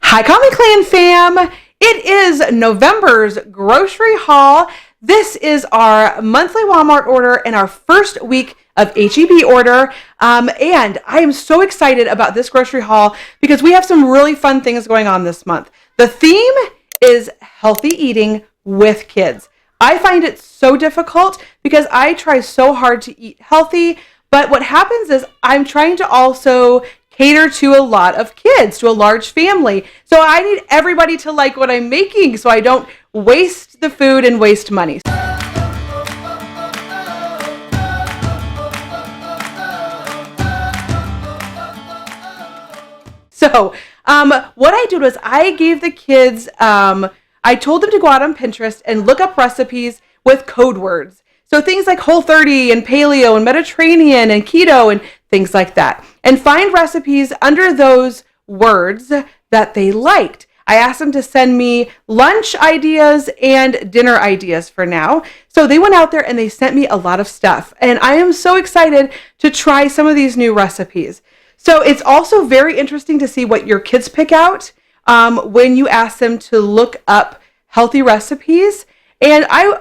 Hi, Conley Clan fam. It is November's grocery haul. This is our monthly Walmart order and our first week of HEB order. And I am so excited about this grocery haul because we have some really fun things going on this month. The theme is healthy eating with kids. I find it so difficult because I try so hard to eat healthy, but what happens is I'm trying to also cater to a lot of kids, to a large family. So I need everybody to like what I'm making so I don't waste the food and waste money. So what I did was I gave the kids, I told them to go out on Pinterest and look up recipes with code words. So things like Whole30 and Paleo and Mediterranean and Keto and things like that. And find recipes under those words that they liked. I asked them to send me lunch ideas and dinner ideas for now. So they went out there and they sent me a lot of stuff. And I am so excited to try some of these new recipes. So it's also very interesting to see what your kids pick out when you ask them to look up healthy recipes. And I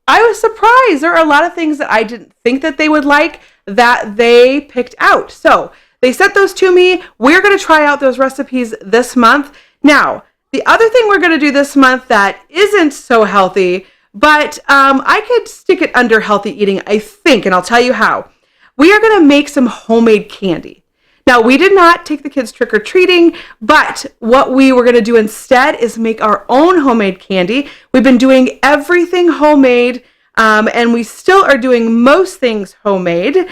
was surprised. There are a lot of things that I didn't think that they would like that they picked out. So they sent those to me. We're going to try out those recipes this month. Now, the other thing we're going to do this month that isn't so healthy, but I could stick it under healthy eating, I think, and I'll tell you how. We are going to make some homemade candy. Now, we did not take the kids trick-or-treating, but what we were going to do instead is make our own homemade candy. We've been doing everything homemade, and we still are doing most things homemade.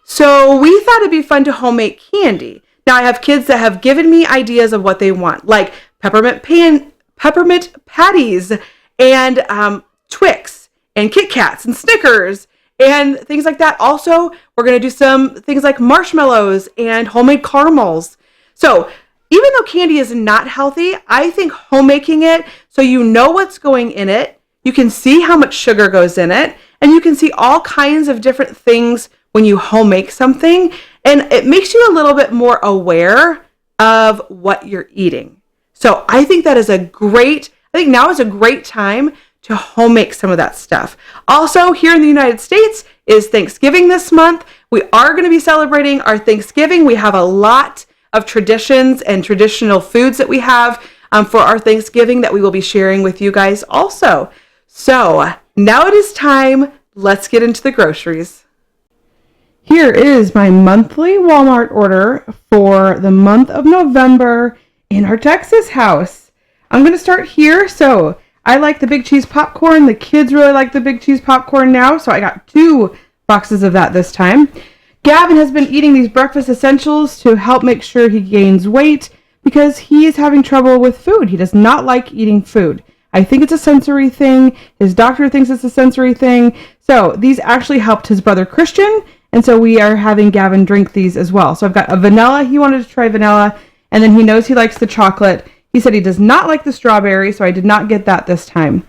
So we thought it'd be fun to homemade candy. Now, I have kids that have given me ideas of what they want, like peppermint patties and Twix and Kit Kats and Snickers and things like that. Also, we're going to do some things like marshmallows and homemade caramels. So even though candy is not healthy, I think homemaking it so you know what's going in it, you can see how much sugar goes in it, and you can see all kinds of different things when you homemake something, and it makes you a little bit more aware of what you're eating. So I think now is a great time to homemake some of that stuff. Also, here in the United States is Thanksgiving this month. We are going to be celebrating our Thanksgiving. We have a lot of traditions and traditional foods that we have for our Thanksgiving that we will be sharing with you guys also. So now it is time. Let's get into the groceries. Here is my monthly Walmart order for the month of November in our Texas house. I'm going to start here. So I like the big cheese popcorn. The kids really like the big cheese popcorn now, so I got 2 boxes of that this time. Gavin has been eating these breakfast essentials to help make sure he gains weight because he is having trouble with food. He does not like eating food. I think it's a sensory thing. His doctor thinks it's a sensory thing. So these actually helped his brother Christian, and so we are having Gavin drink these as well. So I've got a vanilla. He wanted to try vanilla, and then he knows he likes the chocolate. He said he does not like the strawberry, so I did not get that this time.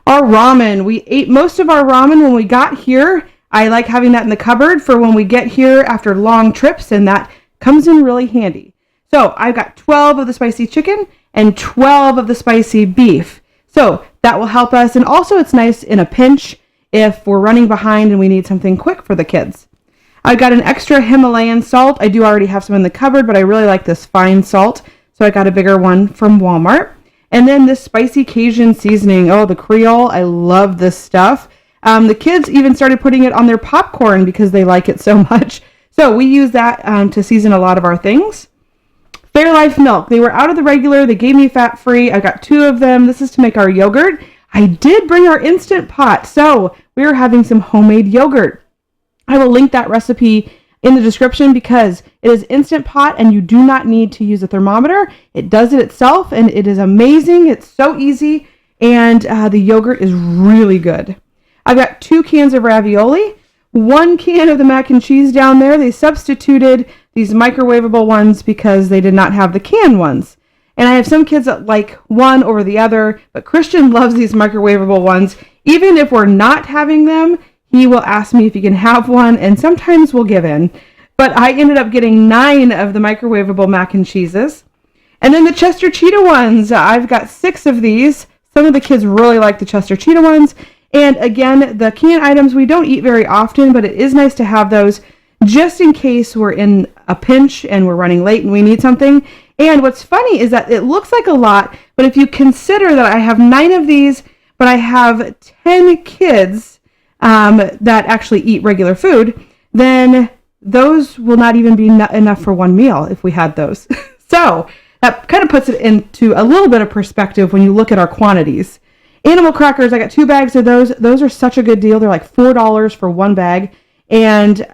Our ramen. We ate most of our ramen when we got here. I like having that in the cupboard for when we get here after long trips, and that comes in really handy. So I've got 12 of the spicy chicken and 12 of the spicy beef. So that will help us, and also it's nice in a pinch if we're running behind and we need something quick for the kids. I got an extra Himalayan salt. I do already have some in the cupboard, but I really like this fine salt. So I got a bigger one from Walmart. And then this spicy Cajun seasoning. Oh, the Creole. I love this stuff. The kids even started putting it on their popcorn because they like it so much. So we use that to season a lot of our things. Fairlife milk. They were out of the regular. They gave me fat-free. I got 2 of them. This is to make our yogurt. I did bring our Instant Pot. So we are having some homemade yogurt. I will link that recipe in the description because it is Instant Pot and you do not need to use a thermometer. It does it itself and it is amazing. It's so easy and the yogurt is really good. I've got 2 cans of ravioli, 1 can of the mac and cheese down there. They substituted these microwavable ones because they did not have the canned ones. And I have some kids that like one over the other, but Christian loves these microwavable ones. Even if we're not having them, he will ask me if he can have one, and sometimes we'll give in. But I ended up getting 9 of the microwavable mac and cheeses. And then the Chester Cheetah ones. I've got 6 of these. Some of the kids really like the Chester Cheetah ones. And again, the canned items we don't eat very often, but it is nice to have those just in case we're in a pinch and we're running late and we need something. And what's funny is that it looks like a lot, but if you consider that I have 9 of these, but I have 10 kids that actually eat regular food, then those will not even be enough for one meal if we had those. So that kind of puts it into a little bit of perspective when you look at our quantities. Animal crackers, I got 2 bags of those. Those are such a good deal. They're like $4 for 1 bag. And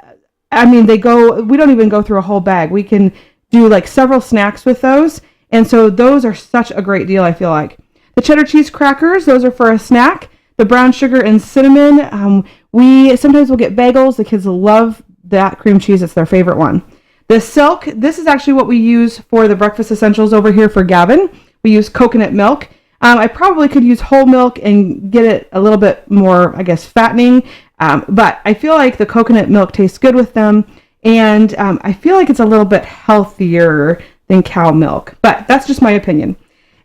I mean, we don't even go through a whole bag. We can do like several snacks with those. And so those are such a great deal, I feel like. The cheddar cheese crackers, those are for a snack. The brown sugar and cinnamon, we sometimes will get bagels. The kids love that cream cheese. It's their favorite one. The silk, this is actually what we use for the breakfast essentials over here for Gavin. We use coconut milk. I probably could use whole milk and get it a little bit more, I guess, fattening. But I feel like the coconut milk tastes good with them. And I feel like it's a little bit healthier than cow milk. But that's just my opinion.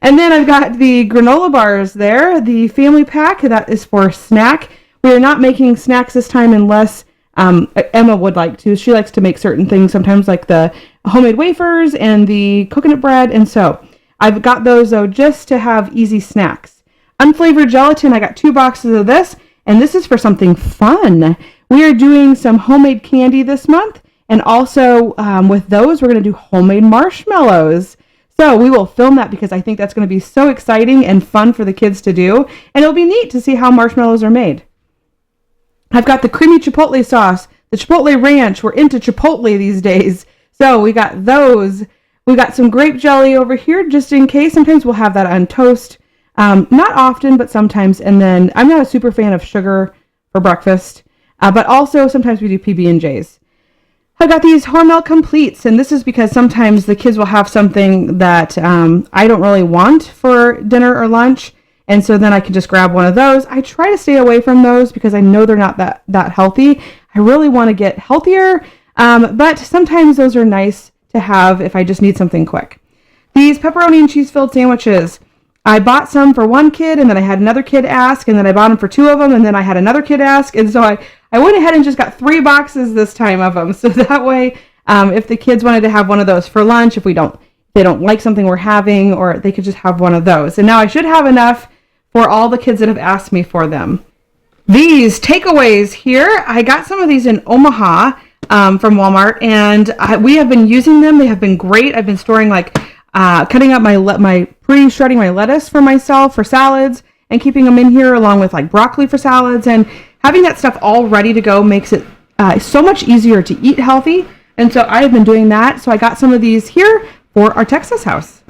And then I've got the granola bars there. The family pack, that is for snack. We are not making snacks this time unless Emma would like to. She likes to make certain things, sometimes like the homemade wafers and the coconut bread. And so I've got those, though, just to have easy snacks. Unflavored gelatin, I got 2 boxes of this, and this is for something fun. We are doing some homemade candy this month, and also with those, we're going to do homemade marshmallows. So we will film that because I think that's going to be so exciting and fun for the kids to do, and it'll be neat to see how marshmallows are made. I've got the creamy chipotle sauce, the chipotle ranch. We're into chipotle these days, so we got those. We got some grape jelly over here just in case. Sometimes we'll have that on toast. Not often, but sometimes. And then I'm not a super fan of sugar for breakfast, but also sometimes we do PB&Js. I got these Hormel Completes, and this is because sometimes the kids will have something that I don't really want for dinner or lunch, and so then I can just grab one of those. I try to stay away from those because I know they're not that healthy. I really want to get healthier, but sometimes those are nice to have if I just need something quick. These pepperoni and cheese filled sandwiches. I bought some for one kid, and then I had another kid ask, and then I bought them for 2 of them, and then I had another kid ask, and so I went ahead and just got 3 boxes this time of them. So that way, if the kids wanted to have one of those for lunch, if they don't like something we're having, or they could just have one of those. And now I should have enough for all the kids that have asked me for them. These takeaways here, I got some of these in Omaha from Walmart, and we have been using them. They have been great. I've been storing cutting up pre-shredding my lettuce for myself for salads and keeping them in here along with like broccoli for salads, and having that stuff all ready to go makes it so much easier to eat healthy. And so I have been doing that. So I got some of these here for our Texas house.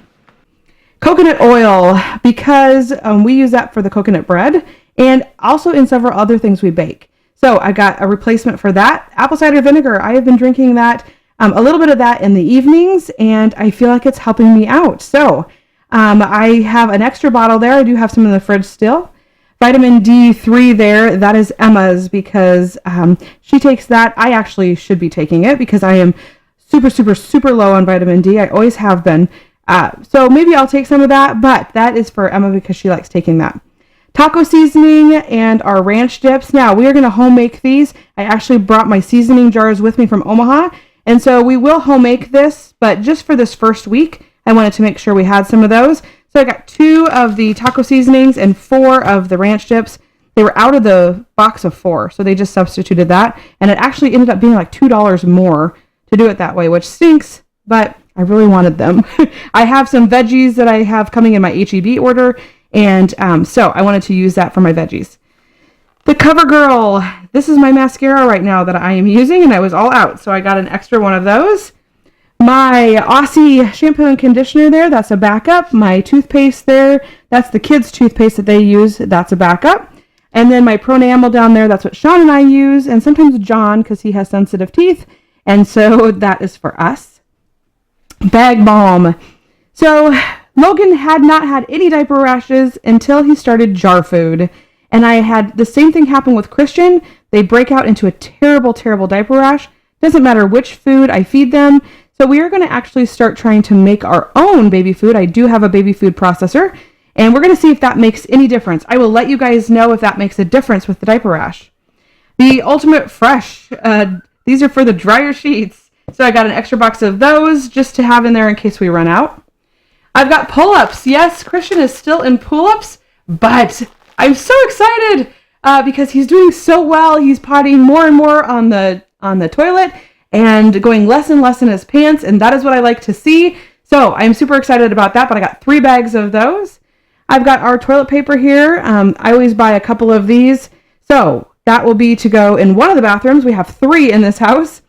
Coconut oil, because we use that for the coconut bread and also in several other things we bake. So I got a replacement for that. Apple cider vinegar, I have been drinking that, a little bit of that in the evenings, and I feel like it's helping me out. So I have an extra bottle there. I do have some in the fridge still. Vitamin D3 there, that is Emma's because she takes that. I actually should be taking it because I am super, super, super low on vitamin D. I always have been. So maybe I'll take some of that, but that is for Emma because she likes taking that. Taco seasoning and our ranch dips. Now, we are going to home make these. I actually brought my seasoning jars with me from Omaha, and so we will home make this, but just for this first week, I wanted to make sure we had some of those. So I got 2 of the taco seasonings and 4 of the ranch dips. They were out of the box of 4, so they just substituted that, and it actually ended up being like $2 more to do it that way, which stinks, but I really wanted them. I have some veggies that I have coming in my HEB order, and so I wanted to use that for my veggies. The CoverGirl, this is my mascara right now that I am using, and I was all out, so I got an extra one of those. My Aussie shampoo and conditioner there, that's a backup. My toothpaste there, that's the kids' toothpaste that they use, that's a backup. And then my Pronamel down there, that's what Sean and I use, and sometimes John, because he has sensitive teeth, and so that is for us. Bag balm. So Logan had not had any diaper rashes until he started jar food. And I had the same thing happen with Christian. They break out into a terrible, terrible diaper rash. Doesn't matter which food I feed them. So we are going to actually start trying to make our own baby food. I do have a baby food processor, and we're going to see if that makes any difference. I will let you guys know if that makes a difference with the diaper rash. The Ultimate Fresh, these are for the dryer sheets. So I got an extra box of those just to have in there in case we run out. I've got pull-ups. Yes, Christian is still in pull-ups, but I'm so excited because he's doing so well. He's pottying more and more on the toilet and going less and less in his pants, and that is what I like to see. So I'm super excited about that, but I got 3 bags of those. I've got our toilet paper here. I always buy a couple of these. So that will be to go in one of the bathrooms. We have 3 in this house.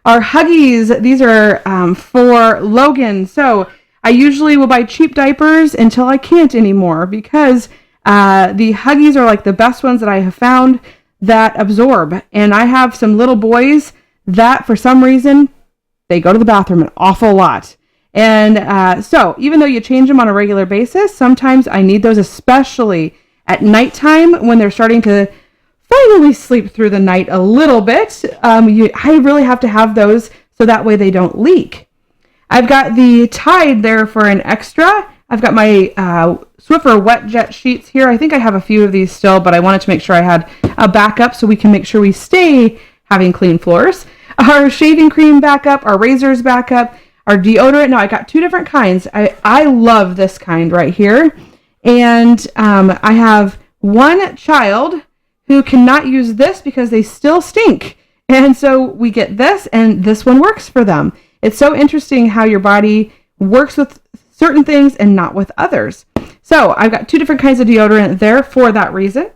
Our Huggies, these are for Logan. So I usually will buy cheap diapers until I can't anymore because the Huggies are like the best ones that I have found that absorb. And I have some little boys that for some reason, they go to the bathroom an awful lot. And so even though you change them on a regular basis, sometimes I need those, especially at nighttime when they're starting to finally sleep through the night a little bit. I really have to have those so that way they don't leak. I've got the Tide there for an extra. I've got my Swiffer Wet Jet sheets here. I think I have a few of these still, but I wanted to make sure I had a backup so we can make sure we stay having clean floors. Our shaving cream backup, our razors backup, our deodorant. Now I got 2 different kinds. I love this kind right here. And I have one child who cannot use this because they still stink. And so we get this, and this one works for them. It's so interesting how your body works with certain things and not with others. So I've got 2 different kinds of deodorant there for that reason.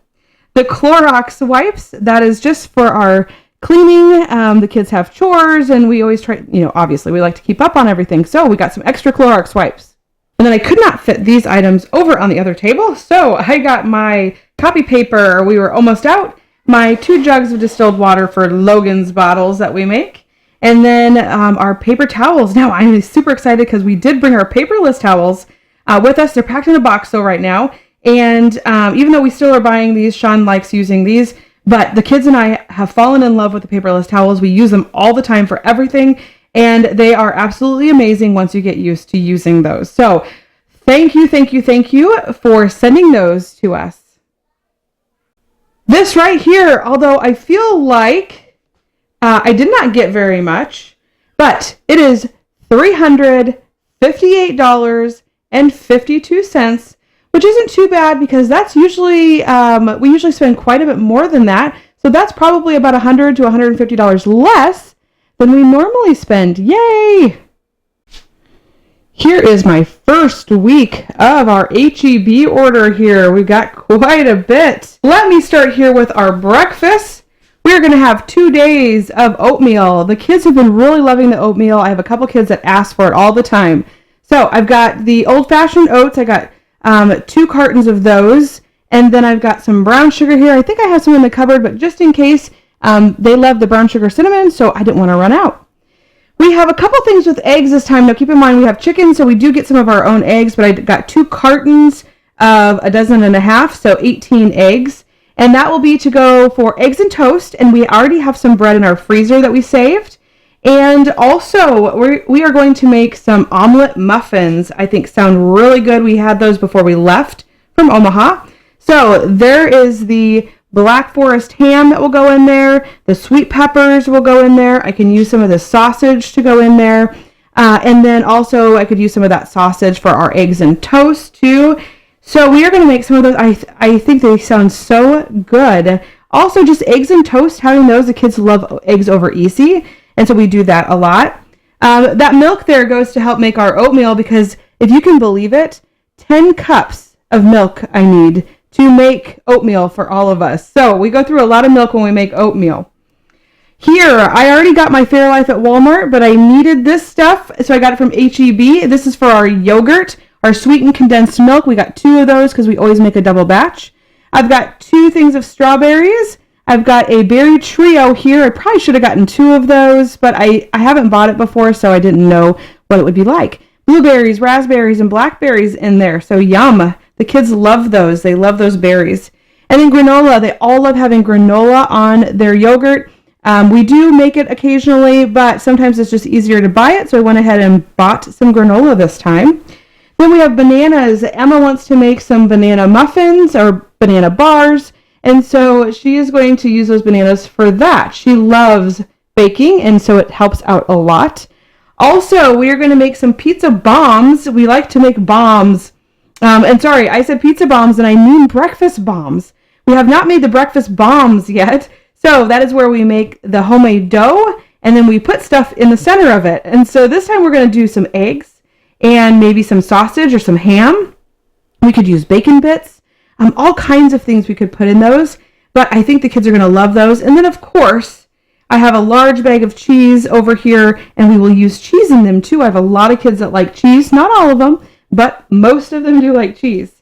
The Clorox wipes, that is just for our cleaning. The kids have chores, and we always try, obviously we like to keep up on everything. So we got some extra Clorox wipes. And then I could not fit these items over on the other table. So I got my copy paper. We were almost out. My 2 jugs of distilled water for Logan's bottles that we make. And then our paper towels. Now I'm super excited because we did bring our paperless towels with us. They're packed in a box though right now. And even though we still are buying these, Sean likes using these. But the kids and I have fallen in love with the paperless towels. We use them all the time for everything. And they are absolutely amazing once you get used to using those. So thank you for sending those to us. This right here, although I feel like I did not get very much, but it is $358.52, which isn't too bad because that's usually, we usually spend quite a bit more than that. So that's probably about $100 to $150 less than we normally spend. Yay! Here is my first week of our HEB order here. We've got quite a bit. Let me start here with our breakfast. We're going to have 2 days of oatmeal. The kids have been really loving the oatmeal. I have a couple kids that ask for it all the time. So I've got the old-fashioned oats. I got 2 cartons of those. And then I've got some brown sugar here. I think I have some in the cupboard, but just in case, they love the brown sugar cinnamon, so I didn't want to run out. We have a couple things with eggs this time. Now keep in mind we have chicken, so we do get some of our own eggs, but I got 2 cartons of 1.5 dozen, so 18 eggs. And that will be to go for eggs and toast, and we already have some bread in our freezer that we saved. And also, we are going to make some omelet muffins. I think sound really good. We had those before we left from Omaha. So there is the Black Forest ham that will go in there. The sweet peppers will go in there. I can use some of the sausage to go in there. And then also I could use some of that sausage for our eggs and toast too. So we are going to make some of those. I think they sound so good. Also just eggs and toast, having those, the kids love eggs over easy. And so we do that a lot. That milk there goes to help make our oatmeal because if you can believe it, 10 cups of milk I need to make oatmeal for all of us. So we go through a lot of milk when we make oatmeal. Here, I already got my Fairlife at Walmart, but I needed this stuff, so I got it from HEB. This is for our yogurt, our sweetened condensed milk. We got 2 of those because we always make a double batch. I've got 2 things of strawberries. I've got a berry trio here. I probably should have gotten 2 of those, but I haven't bought it before, so I didn't know what it would be like. Blueberries, raspberries, and blackberries in there, so yum. The kids love those. They love those berries. And then granola. They all love having granola on their yogurt. We do make it occasionally, but sometimes it's just easier to buy it. So I went ahead and bought some granola this time. Then we have bananas. Emma wants to make some banana muffins or banana bars. And so she is going to use those bananas for that. She loves baking, and so it helps out a lot. Also, we are going to make some pizza bombs. We like to make bombs. And sorry, I said pizza bombs, and I mean breakfast bombs. We have not made the breakfast bombs yet. So that is where we make the homemade dough, and then we put stuff in the center of it. And so this time we're going to do some eggs and maybe some sausage or some ham. We could use bacon bits, all kinds of things we could put in those. But I think the kids are going to love those. And then, of course, I have a large bag of cheese over here, and we will use cheese in them too. I have a lot of kids that like cheese. Not all of them, but most of them do like cheese.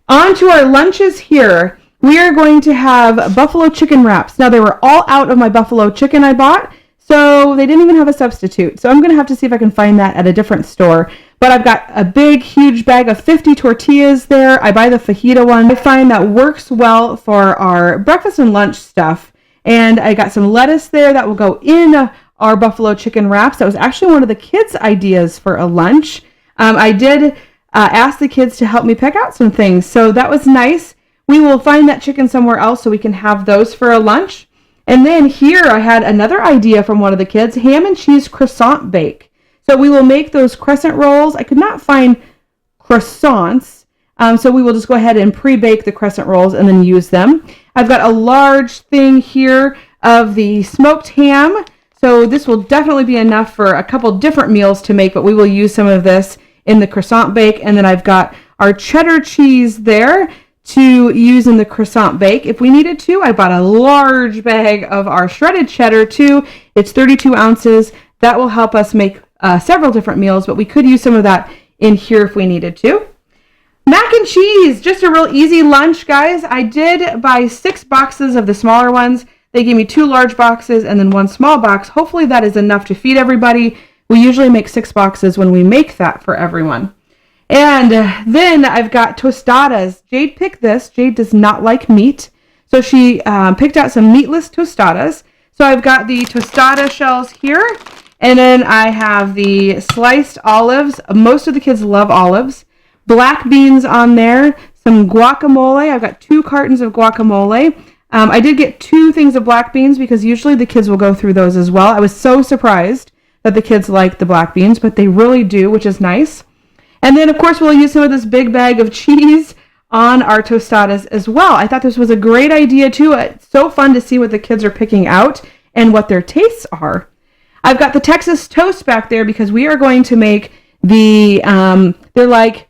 On to our lunches here. We are going to have buffalo chicken wraps. Now, they were all out of my buffalo chicken I bought, so they didn't even have a substitute. So I'm going to have to see if I can find that at a different store. But I've got a big, huge bag of 50 tortillas there. I buy the fajita one. I find that works well for our breakfast and lunch stuff. And I got some lettuce there that will go in our buffalo chicken wraps. That was actually one of the kids' ideas for a lunch. I did ask the kids to help me pick out some things, so that was nice. We will find that chicken somewhere else so we can have those for a lunch. And then here I had another idea from one of the kids, ham and cheese croissant bake. So we will make those crescent rolls. I could not find croissants, so we will just go ahead and pre-bake the crescent rolls and then use them. I've got a large thing here of the smoked ham. So this will definitely be enough for a couple different meals to make, but we will use some of this in the croissant bake. And then I've got our cheddar cheese there to use in the croissant bake if we needed to. I bought a large bag of our shredded cheddar too. It's 32 ounces. That will help us make several different meals, but we could use some of that in here if we needed to. Mac and cheese, just a real easy lunch, guys. I did buy 6 boxes of the smaller ones. They gave me 2 large boxes and then 1 small box. Hopefully that is enough to feed everybody. We usually make 6 boxes when we make that for everyone. And then I've got tostadas. Jade picked this. Jade does not like meat, so she picked out some meatless tostadas. So I've got the tostada shells here, and then I have the sliced olives. Most of the kids love olives. Black beans on there, some guacamole. I've got 2 cartons of guacamole. I did get 2 things of black beans because usually the kids will go through those as well. I was so surprised that the kids like the black beans, but they really do, which is nice. And then, of course, we'll use some of this big bag of cheese on our tostadas as well. I thought this was a great idea, too. It's so fun to see what the kids are picking out and what their tastes are. I've got the Texas toast back there because we are going to make the, they're like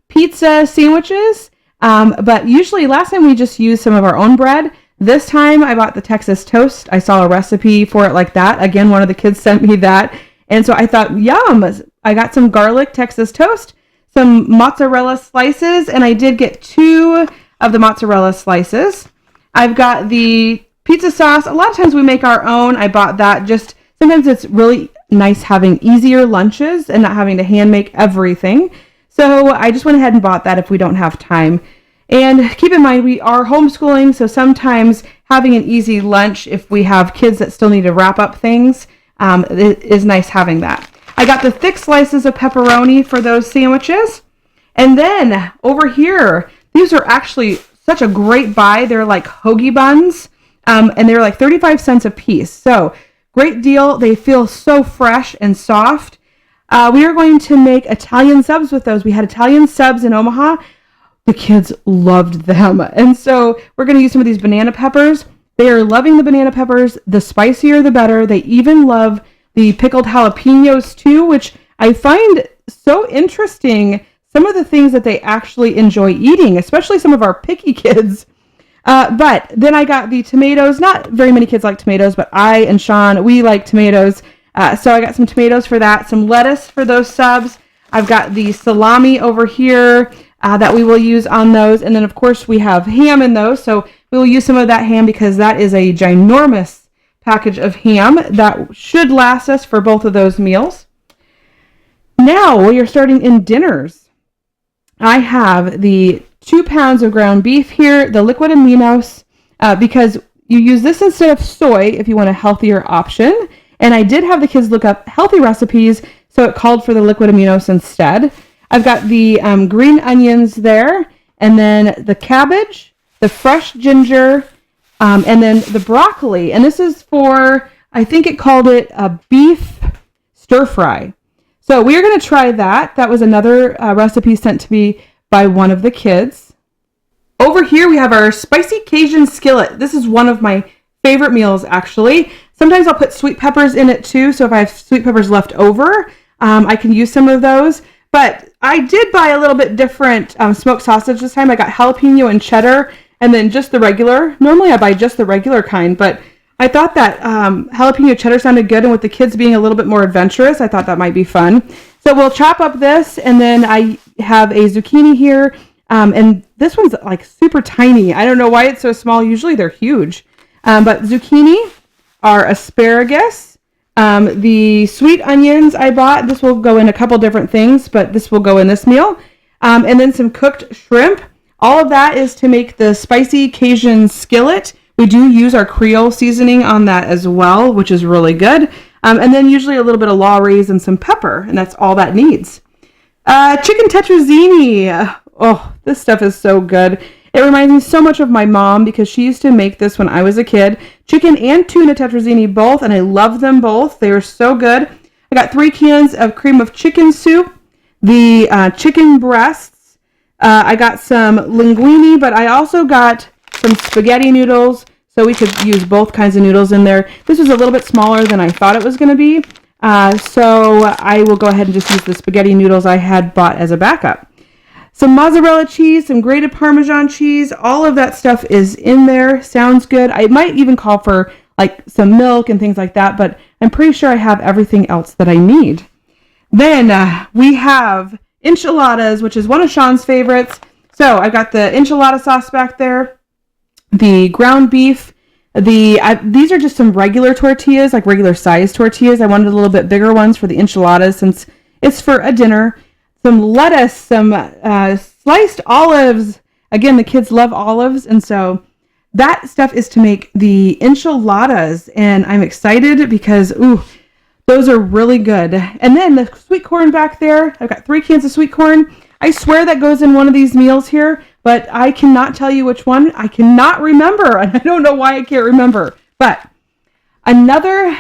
pizza sandwiches. But usually, last time we just used some of our own bread. This time, I bought the Texas toast. I saw a recipe for it like that. Again, one of the kids sent me that. And so I thought, yum, I got some garlic Texas toast, some mozzarella slices, and I did get 2 of the mozzarella slices. I've got the pizza sauce. A lot of times we make our own. I bought that. Just sometimes it's really nice having easier lunches and not having to hand make everything. So I just went ahead and bought that if we don't have time. And keep in mind, we are homeschooling, so sometimes having an easy lunch, if we have kids that still need to wrap up things, it is nice having that. I got the thick slices of pepperoni for those sandwiches. And then over here, these are actually such a great buy. They're like hoagie buns, and they're like 35 cents a piece. So great deal. They feel so fresh and soft. We are going to make Italian subs with those. We had Italian subs in Omaha. The kids loved them. And so we're going to use some of these banana peppers. They are loving the banana peppers. The spicier, the better. They even love the pickled jalapenos too, which I find so interesting. Some of the things that they actually enjoy eating, especially some of our picky kids. But then I got the tomatoes. Not very many kids like tomatoes, but I and Sean, we like tomatoes. So I got some tomatoes for that, some lettuce for those subs. I've got the salami over here that we will use on those. And then, of course, we have ham in those. So we will use some of that ham because that is a ginormous package of ham that should last us for both of those meals. Now we are starting in dinners. I have the 2 pounds of ground beef here, the liquid aminos, because you use this instead of soy if you want a healthier option. And I did have the kids look up healthy recipes, so it called for the liquid aminos instead. I've got the green onions there, and then the cabbage, the fresh ginger, and then the broccoli. And this is for, I think it called it a beef stir fry. So we are going to try that. That was another recipe sent to me by one of the kids. Over here we have our spicy Cajun skillet. This is one of my favorite meals, actually. Sometimes I'll put sweet peppers in it too, so if I have sweet peppers left over, I can use some of those. But I did buy a little bit different smoked sausage this time. I got jalapeno and cheddar, and then just the regular. Normally I buy just the regular kind, but I thought that jalapeno cheddar sounded good, and with the kids being a little bit more adventurous, I thought that might be fun. So we'll chop up this, and then I have a zucchini here, and this one's like super tiny. I don't know why it's so small. Usually they're huge. But zucchini, our asparagus, the sweet onions I bought. This will go in a couple different things, but this will go in this meal. And then some cooked shrimp. All of that is to make the spicy Cajun skillet. We do use our Creole seasoning on that as well, which is really good. And then usually a little bit of Lawry's and some pepper, and that's all that needs. Chicken tetrazzini. Oh, this stuff is so good. It reminds me so much of my mom because she used to make this when I was a kid. Chicken and tuna tetrazzini both, and I love them both. They are so good. I got 3 cans of cream of chicken soup, the chicken breasts. I got some linguine, but I also got some spaghetti noodles, so we could use both kinds of noodles in there. This was a little bit smaller than I thought it was going to be, so I will go ahead and just use the spaghetti noodles I had bought as a backup. Some mozzarella cheese, some grated Parmesan cheese, all of that stuff is in there. Sounds good. I might even call for like some milk and things like that, but I'm pretty sure I have everything else that I need. Then we have enchiladas, which is one of Sean's favorites. So I've got the enchilada sauce back there, the ground beef. These are just some regular tortillas, like regular size tortillas. I wanted a little bit bigger ones for the enchiladas since it's for a dinner. Some lettuce, some sliced olives. Again, the kids love olives, and so that stuff is to make the enchiladas, and I'm excited because, ooh, those are really good. And then the sweet corn back there, I've got 3 cans of sweet corn. I swear that goes in one of these meals here, but I cannot tell you which one. I cannot remember, and I don't know why I can't remember. But another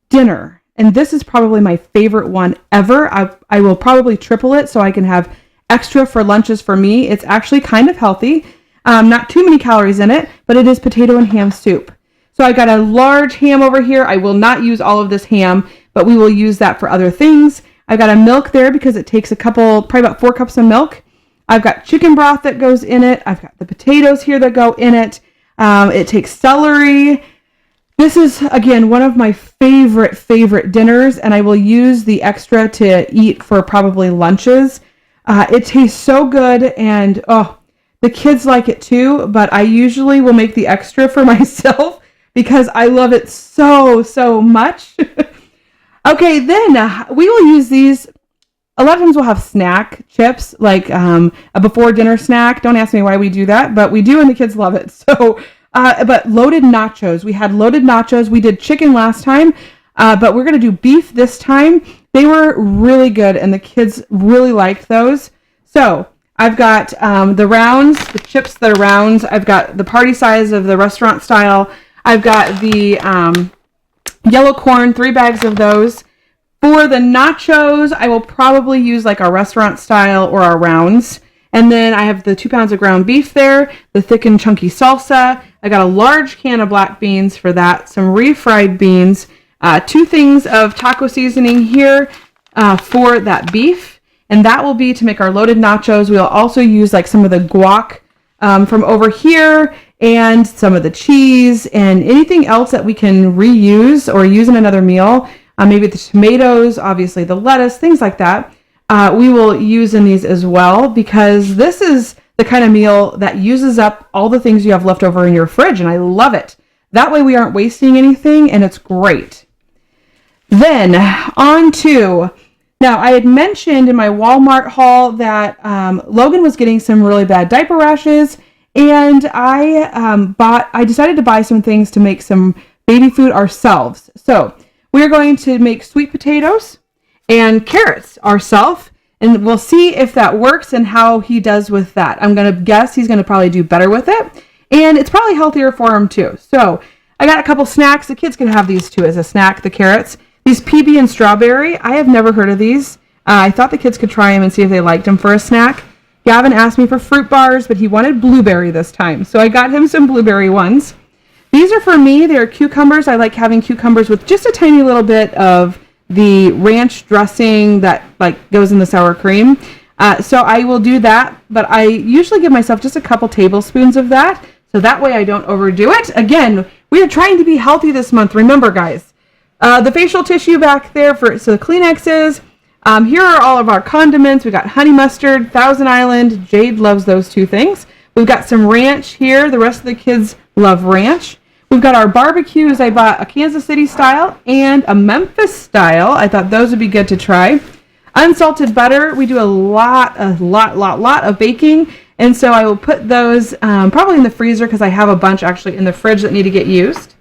dinner. And this is probably my favorite one ever. I will probably triple it so I can have extra for lunches for me. It's actually kind of healthy. Not too many calories in it, but it is potato and ham soup. So I got a large ham over here. I will not use all of this ham, but we will use that for other things. I've got a milk there because it takes probably about 4 cups of milk. I've got chicken broth that goes in it. I've got the potatoes here that go in it. It takes celery. This is, again, one of my favorite dinners, and I will use the extra to eat for probably lunches. It tastes so good, and the kids like it too, but I usually will make the extra for myself because I love it so much. Okay, then we will use these. A lot of times we'll have snack chips, like a before dinner snack. Don't ask me why we do that, but we do, and the kids love it. So. But loaded nachos. We had loaded nachos. We did chicken last time, but we're going to do beef this time. They were really good, and the kids really liked those. So I've got the rounds, the chips that are rounds. I've got the party size of the restaurant style. I've got the yellow corn, 3 bags of those. For the nachos, I will probably use like our restaurant style or our rounds. And then I have the 2 pounds of ground beef there, the thick and chunky salsa. I got a large can of black beans for that, some refried beans, 2 things of taco seasoning here for that beef. And that will be to make our loaded nachos. We'll also use like some of the guac from over here and some of the cheese and anything else that we can reuse or use in another meal. Maybe the tomatoes, obviously the lettuce, things like that. We will use in these as well because this is the kind of meal that uses up all the things you have left over in your fridge, and I love it. That way we aren't wasting anything, and it's great. Then on to, now I had mentioned in my Walmart haul that Logan was getting some really bad diaper rashes, And I decided to buy some things to make some baby food ourselves. So we're going to make sweet potatoes and carrots ourselves, and we'll see if that works and how he does with that. I'm going to guess he's going to probably do better with it, and it's probably healthier for him too. So I got a couple snacks. The kids can have these too as a snack, the carrots. These PB and strawberry, I have never heard of these. I thought the kids could try them and see if they liked them for a snack. Gavin asked me for fruit bars, but he wanted blueberry this time, so I got him some blueberry ones. These are for me. They're cucumbers. I like having cucumbers with just a tiny little bit of the ranch dressing that goes in the sour cream. So I will do that, but I usually give myself just a couple tablespoons of that, so that way I don't overdo it. Again, we are trying to be healthy this month. Remember, guys, the facial tissue back there so the Kleenexes. Here are all of our condiments. We got honey mustard, Thousand Island. Jade loves those two things. We've got some ranch here. The rest of the kids love ranch. We've got our barbecues. I bought a Kansas City style and a Memphis style. I thought those would be good to try. Unsalted butter. We do a lot of baking. And so I will put those probably in the freezer because I have a bunch actually in the fridge that need to get used.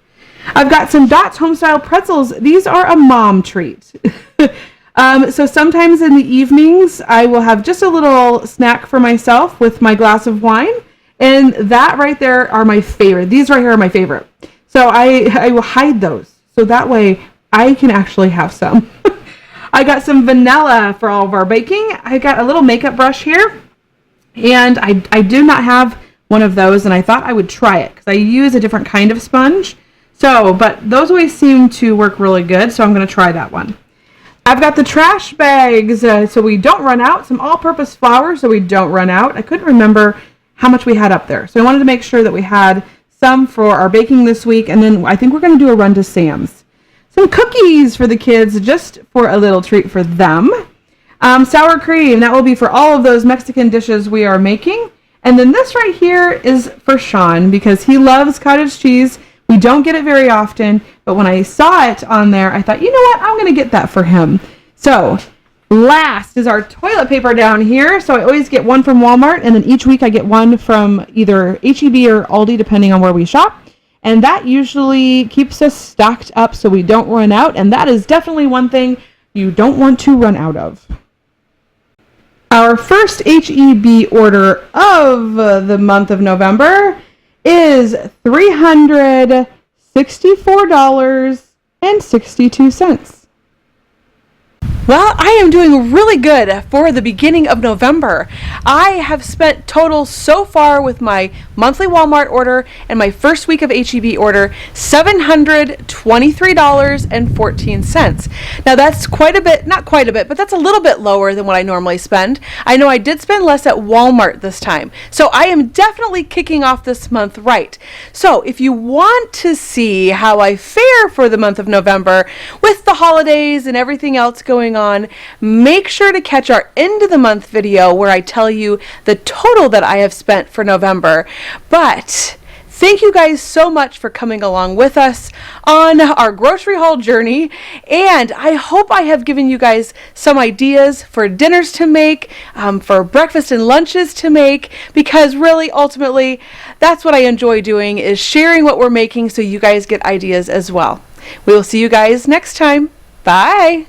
I've got some Dots Homestyle pretzels. These are a mom treat. So sometimes in the evenings, I will have just a little snack for myself with my glass of wine. And that right there are my favorite. These right here are my favorite. So I will hide those. So that way I can actually have some. I got some vanilla for all of our baking. I got a little makeup brush here. And I do not have one of those. And I thought I would try it because I use a different kind of sponge. But those always seem to work really good. So I'm going to try that one. I've got the trash bags so we don't run out. Some all-purpose flour so we don't run out. I couldn't remember how much we had up there. So I wanted to make sure that we had some for our baking this week. And then I think we're going to do a run to Sam's. Some cookies for the kids just for a little treat for them. Sour cream. That will be for all of those Mexican dishes we are making. And then this right here is for Sean because he loves cottage cheese. We don't get it very often, but when I saw it on there, I thought, you know what? I'm going to get that for him. So last is our toilet paper down here. So I always get one from Walmart, and then each week I get one from either HEB or Aldi, depending on where we shop. And that usually keeps us stocked up so we don't run out. And that is definitely one thing you don't want to run out of. Our first HEB order of the month of November is $364.62. Well, I am doing really good for the beginning of November. I have spent total so far with my monthly Walmart order and my first week of HEB order, $723.14. Now that's quite a bit, not quite a bit, but that's a little bit lower than what I normally spend. I know I did spend less at Walmart this time, so I am definitely kicking off this month right. So if you want to see how I fare for the month of November with the holidays and everything else going on, make sure to catch our end of the month video where I tell you the total that I have spent for November. But thank you guys so much for coming along with us on our grocery haul journey, and I hope I have given you guys some ideas for dinners to make, for breakfast and lunches to make, because really ultimately that's what I enjoy doing, is sharing what we're making so you guys get ideas as well. We will see you guys next time. Bye!